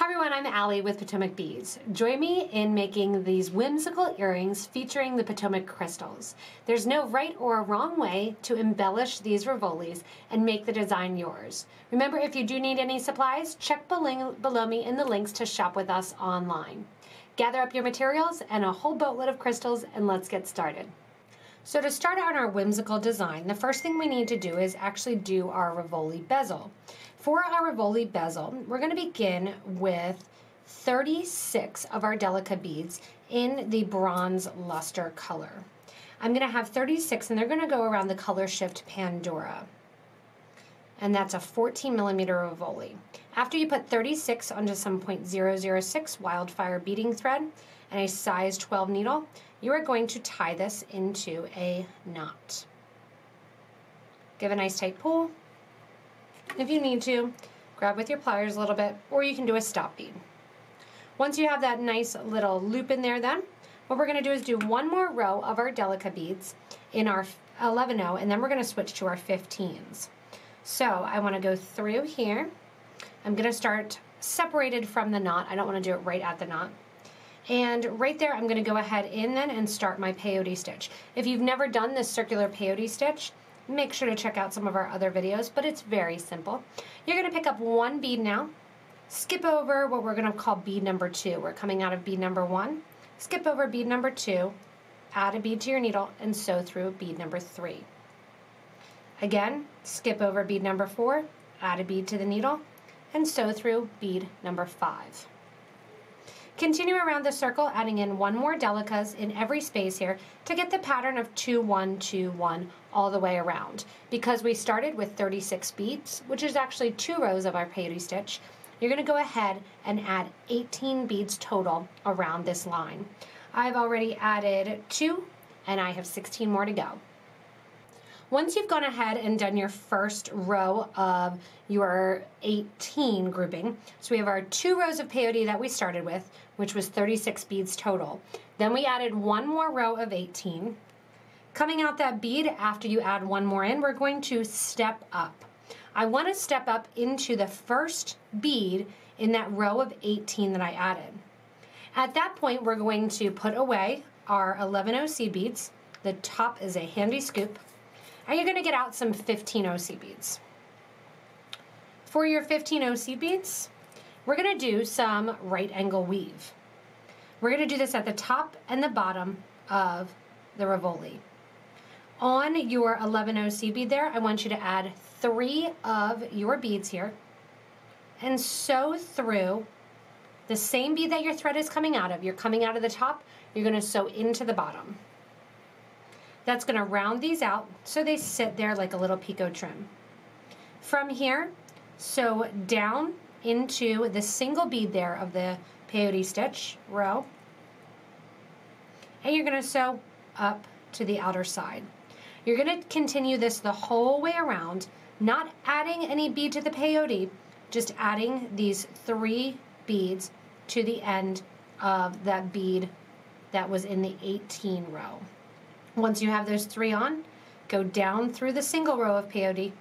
Hi everyone, I'm Allie with Potomac Beads. Join me in making these whimsical earrings featuring the Potomac Crystals. There's no right or wrong way to embellish these Rivolis and make the design yours. Remember, if you do need any supplies, check below me in the links to shop with us online. Gather up your materials and a whole boatload of crystals and let's get started. So to start on our whimsical design, the first thing we need to do is actually do our Rivoli bezel. For our Rivoli bezel, we're going to begin with 36 of our delica beads in the bronze luster color. I'm going to have 36 and they're going to go around the color shift Pandora. And that's a 14 millimeter Rivoli. After you put 36 onto some .006 wildfire beading thread and a size 12 needle, you are going to tie this into a knot. Give a nice tight pull. If you need to, grab with your pliers a little bit, or you can do a stop bead. Once you have that nice little loop in there then, what we're going to do is do one more row of our delica beads in our 11-0, and then we're going to switch to our 15s. So I want to go through here. I'm going to start separated from the knot. I don't want to do it right at the knot. And right there, I'm going to go ahead in then and start my peyote stitch. If you've never done this circular peyote stitch, make sure to check out some of our other videos, but it's very simple. You're going to pick up one bead now, skip over what we're going to call bead number 2. We're coming out of bead number 1, skip over bead number 2, add a bead to your needle, and sew through bead number 3. Again, skip over bead number 4, add a bead to the needle, and sew through bead number 5. Continue around the circle, adding in one more delicas in every space here to get the pattern of 2, 1, 2, 1 all the way around. Because we started with 36 beads, which is actually 2 rows of our peyote stitch, you're going to go ahead and add 18 beads total around this line. I've already added 2 and I have 16 more to go. Once you've gone ahead and done your first row of your 18 grouping, so we have our 2 rows of peyote that we started with, which was 36 beads total. Then we added one more row of 18. Coming out that bead after you add one more in, we're going to step up. I want to step up into the first bead in that row of 18 that I added. At that point, we're going to put away our 11 OC beads. The top is a handy scoop. And you're going to get out some 15 OC beads. For your 15 OC beads, we're going to do some right angle weave. We're going to do this at the top and the bottom of the Rivoli. On your 11 OC bead there, I want you to add 3 of your beads here and sew through the same bead that your thread is coming out of. You're coming out of the top, you're going to sew into the bottom. That's going to round these out so they sit there like a little picot trim. From here, sew down into the single bead there of the peyote stitch row, and you're going to sew up to the outer side. You're going to continue this the whole way around, not adding any bead to the peyote, just adding these 3 beads to the end of that bead that was in the 18 row. Once you have those 3 on, go down through the single row of peyote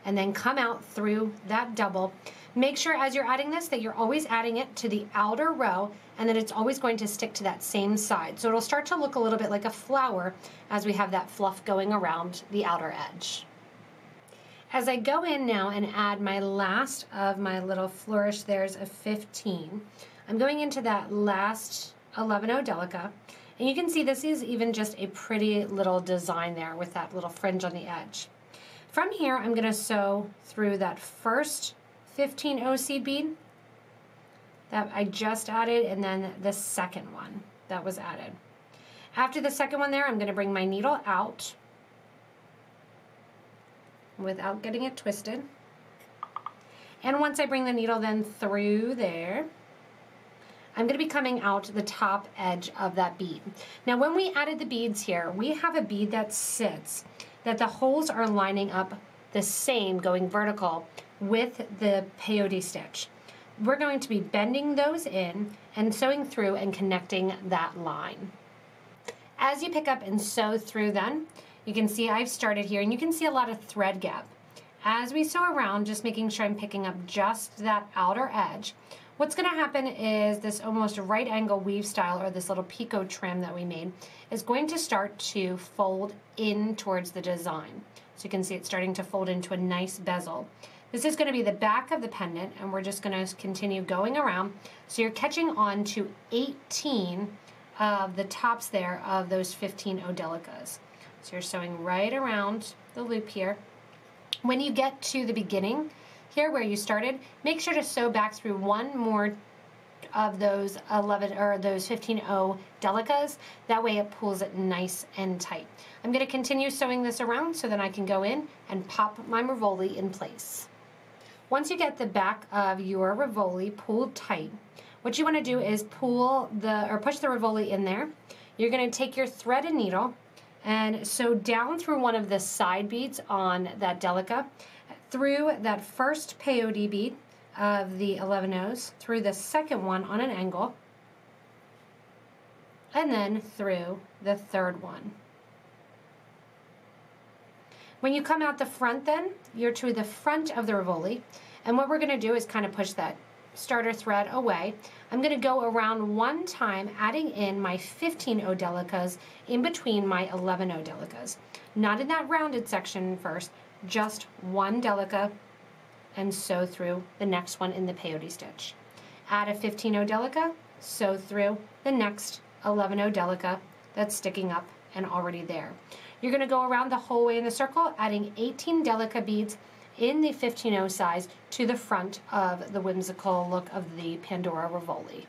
and then come out through that double. Make sure as you're adding this that you're always adding it to the outer row and that it's always going to stick to that same side. So it'll start to look a little bit like a flower as we have that fluff going around the outer edge. As I go in now and add my last of my little flourish there's a 15, I'm going into that last 11-0 delica. And you can see this is even just a pretty little design there with that little fringe on the edge. From here, I'm going to sew through that first 15 OC bead that I just added and then the second one that was added. After the second one there, I'm going to bring my needle out without getting it twisted. And once I bring the needle then through there, I'm going to be coming out the top edge of that bead. Now when we added the beads here, we have a bead that sits, that the holes are lining up the same, going vertical with the peyote stitch. We're going to be bending those in and sewing through and connecting that line. As you pick up and sew through then, you can see I've started here and you can see a lot of thread gap. As we sew around, just making sure I'm picking up just that outer edge, What's going to happen is this almost right angle weave style, or this little picot trim that we made, is going to start to fold in towards the design. So you can see it's starting to fold into a nice bezel. This is going to be the back of the pendant, and we're just going to continue going around. So you're catching on to 18 of the tops there of those 15 delicas. So you're sewing right around the loop here. When you get to the beginning here where you started, make sure to sew back through one more of those 15 delicas. That way it pulls it nice and tight. I'm going to continue sewing this around so then I can go in and pop my Rivoli in place. Once you get the back of your Rivoli pulled tight, what you want to do is push the Rivoli in there. You're going to take your thread and needle and sew down through one of the side beads on that delica, through that first peyote bead of the 11 O's, through the second one on an angle, and then through the third one. When you come out the front then, you're to the front of the Rivoli, and what we're going to do is kind of push that starter thread away. I'm going to go around one time, adding in my 15 delicas in between my 11 delicas. Not in that rounded section first, just one delica, and sew through the next one in the peyote stitch. Add a 15 delica, sew through the next 11 delica that's sticking up and already there. You're going to go around the whole way in the circle, adding 18 delica beads in the 15 size to the front of the whimsical look of the Pandora Rivoli.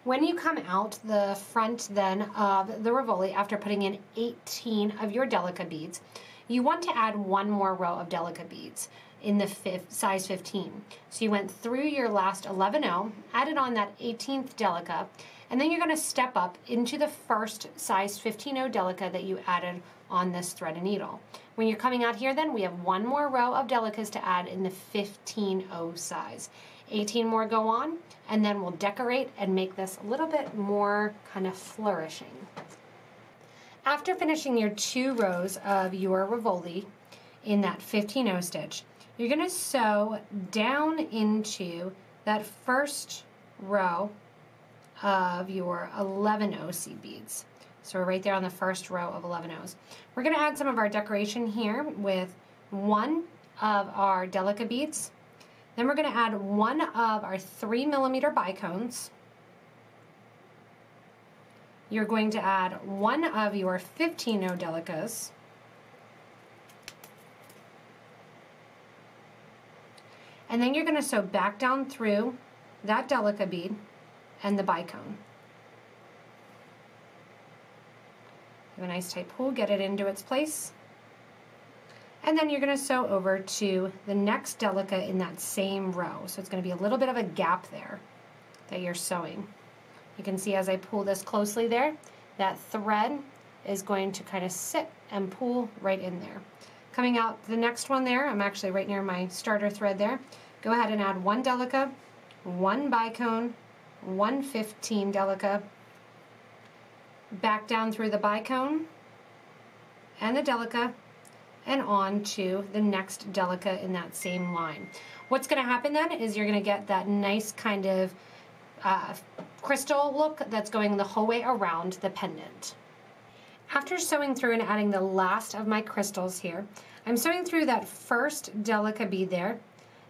When you come out the front then of the Rivoli after putting in 18 of your delica beads, you want to add one more row of delica beads in the size 15. So you went through your last 11 added on that 18th delica, and then you're going to step up into the first size 15 delica that you added on this thread and needle. When you're coming out here then, we have one more row of delicas to add in the 15 size. 18 more go on, and then we'll decorate and make this a little bit more kind of flourishing. After finishing your 2 rows of your Rivoli in that 15 stitch, you're going to sew down into that first row of your 11 seed beads. So we're right there on the first row of 11 O's. We're going to add some of our decoration here with one of our delica beads. Then we're going to add one of our 3mm bicones. You're going to add one of your 15 delicas. And then you're going to sew back down through that delica bead and the bicone. Have a nice tight pull, get it into its place. And then you're going to sew over to the next delica in that same row. So it's going to be a little bit of a gap there that you're sewing. You can see as I pull this closely there, that thread is going to kind of sit and pull right in there. Coming out the next one there, I'm actually right near my starter thread there. Go ahead and add one delica, one bicone, one 15 delica, back down through the bicone and the delica, and on to the next delica in that same line. What's going to happen then is you're going to get that nice kind of crystal look that's going the whole way around the pendant. After sewing through and adding the last of my crystals here, I'm sewing through that first delica bead there,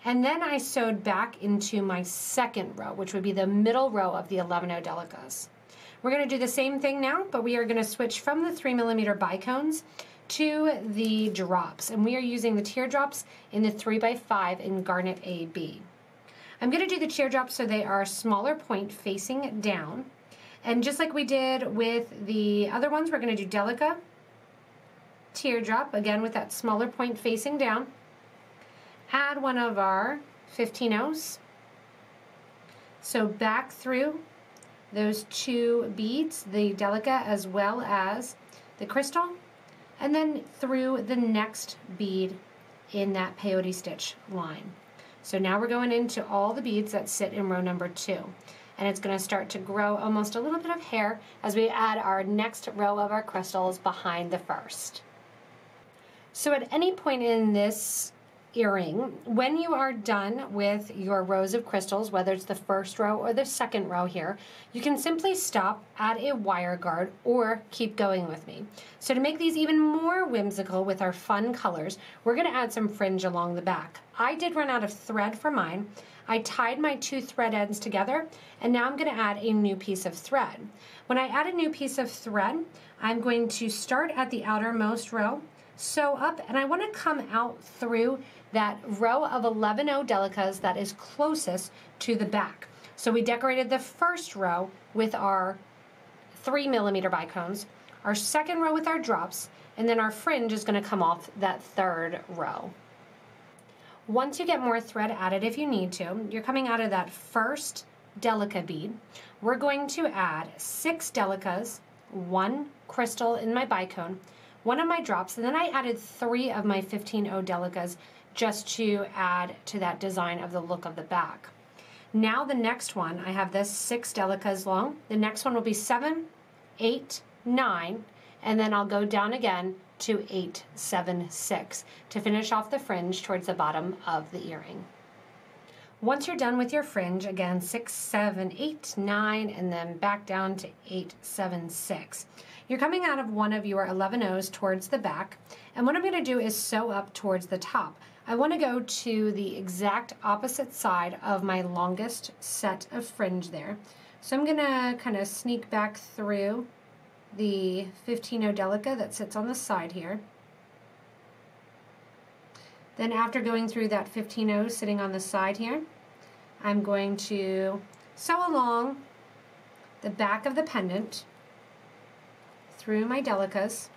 and then I sewed back into my second row, which would be the middle row of the 11 delicas. We're going to do the same thing now, but we are going to switch from the 3mm bicones to the drops, and we are using the teardrops in the 3x5 in Garnet AB. I'm going to do the teardrops so they are smaller point facing down, and just like we did with the other ones, we're going to do delica, teardrop, again with that smaller point facing down, add one of our 15 O's, so back through those 2 beads, the delica as well as the crystal, and then through the next bead in that peyote stitch line. So now we're going into all the beads that sit in row number 2. And it's going to start to grow almost a little bit of hair as we add our next row of our crystals behind the first. So at any point in this earring, when you are done with your rows of crystals, whether it's the first row or the second row here, you can simply stop at a wire guard or keep going with me. So to make these even more whimsical with our fun colors, we're going to add some fringe along the back. I did run out of thread for mine. I tied my 2 thread ends together, and now I'm going to add a new piece of thread. When I add a new piece of thread, I'm going to start at the outermost row, sew up, and I want to come out through that row of 11 delicas that is closest to the back. So we decorated the first row with our 3mm bicones, our second row with our drops, and then our fringe is going to come off that third row. Once you get more thread added, if you need to, you're coming out of that first delica bead. We're going to add 6 delicas, 1 crystal in my bicone, 1 of my drops, and then I added 3 of my 15 delicas just to add to that design of the look of the back. Now the next one, I have this 6 delicas long. The next one will be 7, 8, 9, and then I'll go down again to 8, 7, 6 to finish off the fringe towards the bottom of the earring. Once you're done with your fringe, again 6, 7, 8, 9, and then back down to 8, 7, 6. You're coming out of one of your 11 O's towards the back, and what I'm going to do is sew up towards the top. I want to go to the exact opposite side of my longest set of fringe there. So I'm going to kind of sneak back through the 15 delica that sits on the side here. Then after going through that 15 sitting on the side here, I'm going to sew along the back of the pendant through my delicas.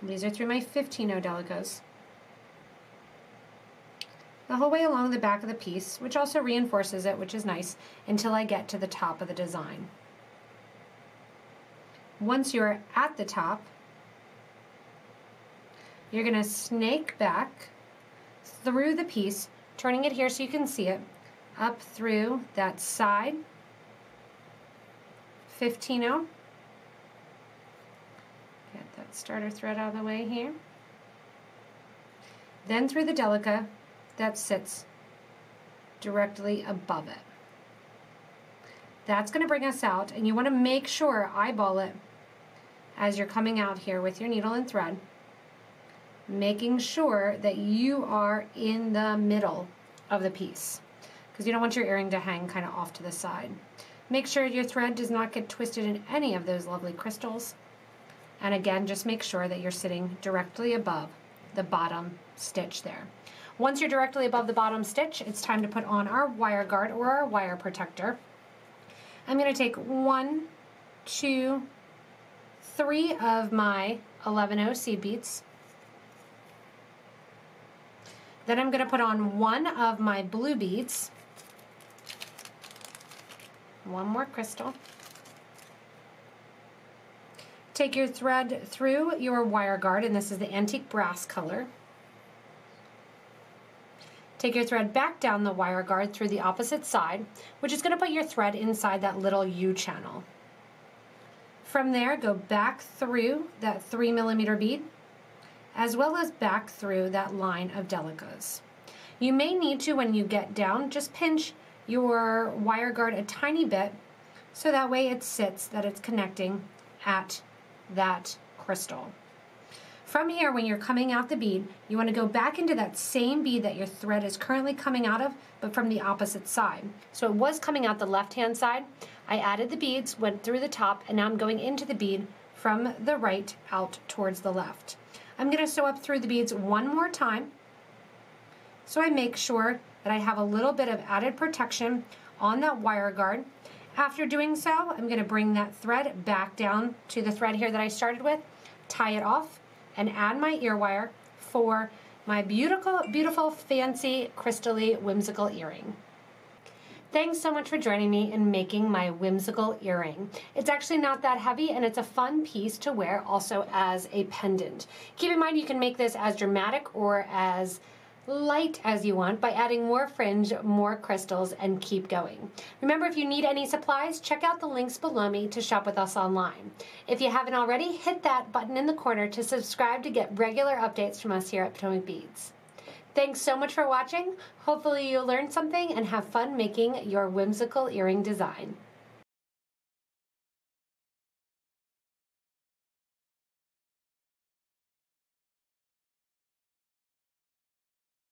These are through my 15 delicas. The whole way along the back of the piece, which also reinforces it, which is nice, until I get to the top of the design. Once you're at the top, you're going to snake back through the piece, turning it here so you can see it, up through that side 15. Get that starter thread out of the way here. Then through the delica that sits directly above it. That's going to bring us out, and you want to make sure, eyeball it as you're coming out here with your needle and thread, making sure that you are in the middle of the piece, because you don't want your earring to hang kind of off to the side. Make sure your thread does not get twisted in any of those lovely crystals, and again, just make sure that you're sitting directly above the bottom stitch there. Once you're directly above the bottom stitch, it's time to put on our wire guard or our wire protector. I'm going to take 1, 2, 3 of my 11 seed beads. Then I'm going to put on 1 of my blue beads. 1 more crystal. Take your thread through your wire guard, and this is the antique brass color. Take your thread back down the wire guard through the opposite side, which is going to put your thread inside that little U channel. From there, go back through that 3mm bead, as well as back through that line of delicas. You may need to, when you get down, just pinch your wire guard a tiny bit, so that way it sits, that it's connecting at that crystal. From here, when you're coming out the bead, you want to go back into that same bead that your thread is currently coming out of, but from the opposite side. So it was coming out the left-hand side. I added the beads, went through the top, and now I'm going into the bead from the right out towards the left. I'm going to sew up through the beads one more time, so I make sure that I have a little bit of added protection on that wire guard. After doing so, I'm going to bring that thread back down to the thread here that I started with, tie it off, and add my ear wire for my beautiful, beautiful, fancy, crystally, whimsical earring. Thanks so much for joining me in making my whimsical earring. It's actually not that heavy, and it's a fun piece to wear also as a pendant. Keep in mind you can make this as dramatic or as light as you want by adding more fringe, more crystals, and keep going. Remember, if you need any supplies, check out the links below me to shop with us online. If you haven't already, hit that button in the corner to subscribe to get regular updates from us here at Potomac Beads. Thanks so much for watching. Hopefully you learned something and have fun making your whimsical earring design.